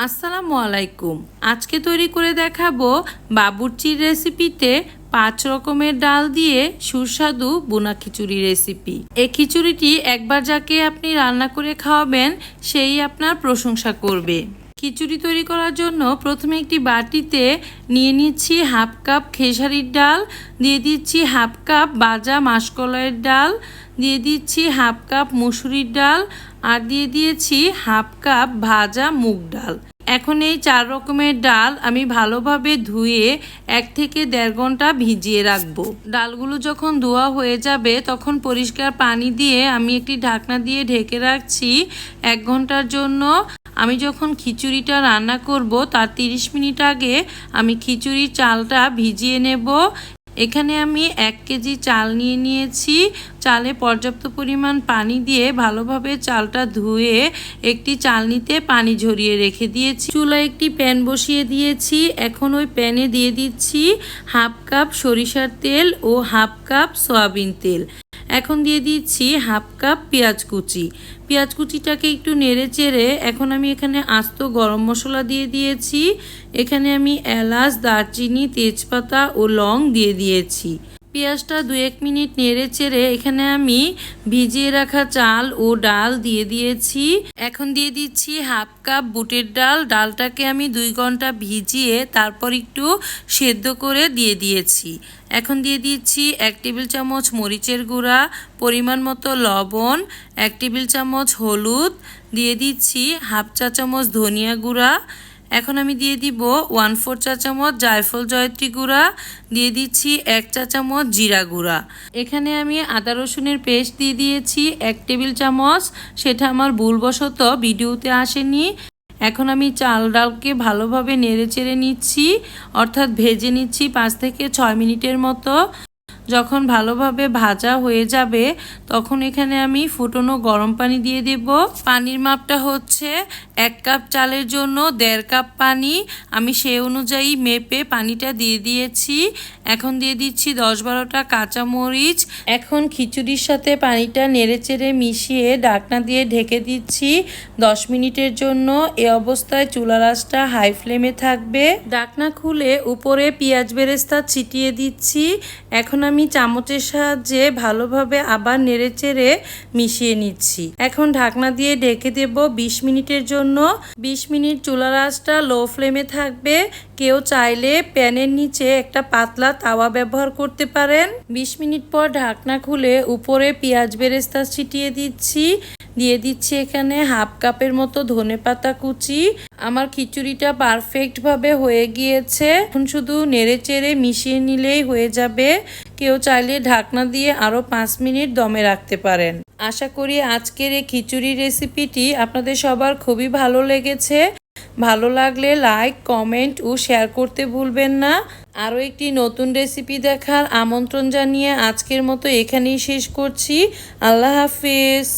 আসসালামু আলাইকুম। আজকে তৈরি করে দেখাবো বাবুর্চির রেসিপিতে 5 রকমের ডাল দিয়ে সুস্বাদু বুনা খিচুড়ি রেসিপি। এই খিচুড়িটি একবার যাকে আপনি রান্না করে খাওয়াবেন সেই আপনার প্রশংসা করবে। খিচুড়ি তৈরি করার জন্য প্রথমে একটি বাটিতে নিয়ে নিচ্ছি হাফ কাপ খেসারির ডাল, দিয়ে দিচ্ছি হাফ কাপ ভাজা মাসকলাইয়ের ডাল, দিয়ে দিচ্ছি হাফ কাপ মুসুরির ডাল আর দিয়ে দিয়েছি হাফ কাপ ভাজা মুগ ডাল। এখন এই 4 রকমের ডাল আমি ভালোভাবে ধুয়ে 1 থেকে 1.5 ঘন্টা ভিজিয়ে রাখবো। ডালগুলো যখন ধোয়া হয়ে যাবে তখন পরিষ্কার পানি দিয়ে আমি একটি ঢাকনা দিয়ে ঢেকে রাখছি 1 ঘন্টার জন্য। আমি যখন খিচুড়িটা রান্না করব তার 30 মিনিট আগে আমি খিচুড়ির চালটা ভিজিয়ে নেব। এখানে আমি 1 কেজি চাল নিয়ে নিয়েছি। চালে পর্যাপ্ত পরিমাণ পানি দিয়ে ভালোভাবে চালটা ধুয়ে একটি চালনিতে পানি ঝরিয়ে রেখে দিয়েছি। চুলায় একটি প্যান বসিয়ে দিয়েছি। এখন ওই প্যানে দিয়ে দিচ্ছি হাফ কাপ সরিষার তেল ও হাফ কাপ সয়াবিন তেল। এখন দিয়ে দিচ্ছি হাফ কাপ পেঁয়াজ কুচি। পেঁয়াজ কুচিটাকে একটু নেড়ে চেড়ে এখন আমি এখানে আস্ত গরম মশলা দিয়ে দিয়েছি। এখানে আমি এলাচ, দারচিনি, তেজপাতা ও লং দিয়ে দিয়েছি। পেঁয়াজটা 2-1 মিনিট নেড়ে চেড়ে এখানে আমি ভিজিয়ে রাখা চাল ও ডাল দিয়ে দিয়েছি। এখন দিয়ে দিচ্ছি হাফ কাপ বুটের ডাল। ডালটাকে আমি 2 ঘন্টা ভিজিয়ে তারপর একটু সেদ্ধ করে দিয়ে দিয়েছি। এখন দিয়ে দিচ্ছি 1 টেবিল চামচ মরিচের গুঁড়া, পরিমাণ মতো লবণ, 1 টেবিল চামচ হলুদ, দিয়ে দিচ্ছি হাফ চা চামচ ধনিয়া গুঁড়া। এখন আমি দিয়ে দিব 1/4 চা চামচ জায়ফল জয়ত্রী গুঁড়া, দিয়ে দিচ্ছি 1 চা চামচ জিরা গুঁড়া। এখানে আমি আদা রসুনের পেস্ট দিয়ে দিয়েছি 1 টেবিল চামচ, সেটা আমার ভুলবশত ভিডিওতে আসেনি। এখন আমি চাল ডালকে ভালোভাবে নেড়ে চেড়ে নিচ্ছি, অর্থাৎ ভেজে নিচ্ছি 5 থেকে 6 মিনিটের মতো। যখন ভালোভাবে ভাজা হয়ে যাবে তখন এখানে আমি ফুটনো গরম পানি দিয়ে দেব। পানির মাপটা হচ্ছে 1 কাপ চালের জন্য 1.5 কাপ পানি। আমি সেই অনুযায়ী মেপে পানিটা দিয়ে দিয়েছি। এখন দিয়ে দিচ্ছি 10-12টা কাঁচামরিচ। এখন খিচুড়ির সাথে পানিটা নেড়েচেড়ে মিশিয়ে ঢাকনা দিয়ে ঢেকে দিচ্ছি 10 মিনিটের জন্য। এ অবস্থায় চুলার আঁচটা হাই ফ্লেমে থাকবে। ঢাকনা খুলে উপরে পেঁয়াজ বেরেস্তা ছিটিয়ে দিচ্ছি। এখন আমি চামচের সাহায্যে ভালোভাবে আবার নেড়েচেড়ে মিশিয়ে নিচ্ছি। এখন ঢাকনা দিয়ে ঢেকে দেব 20 মিনিটের জন্য। 20 মিনিট চুলার আঁচটা লো ফ্লেমে থাকবে। কেউ চাইলে প্যানের নিচে একটা পাতলা তাওয়া ব্যবহার করতে পারেন। 20 মিনিট পর ঢাকনা খুলে উপরে পেঁয়াজ বেরেস্তা ছিটিয়ে দিচ্ছি। দিয়ে দিচ্ছি এখানে হাফ কাপের মতো ধনেপাতা কুচি। আমার খিচুড়িটা পারফেক্টভাবে হয়ে গিয়েছে। এখন শুধু নেড়ে চেড়ে মিশিয়ে নিলেই হয়ে যাবে। কেউ চাইলে ঢাকনা দিয়ে আরও 5 মিনিট দমে রাখতে পারেন। আশা করি আজকের এই খিচুড়ি রেসিপিটি আপনাদের সবার খুবই ভালো লেগেছে। ভালো লাগলে লাইক, কমেন্ট ও শেয়ার করতে ভুলবেন না। আরও একটি নতুন রেসিপি দেখার আমন্ত্রণ জানিয়ে আজকের মতো এখানেই শেষ করছি। আল্লাহ হাফিজ।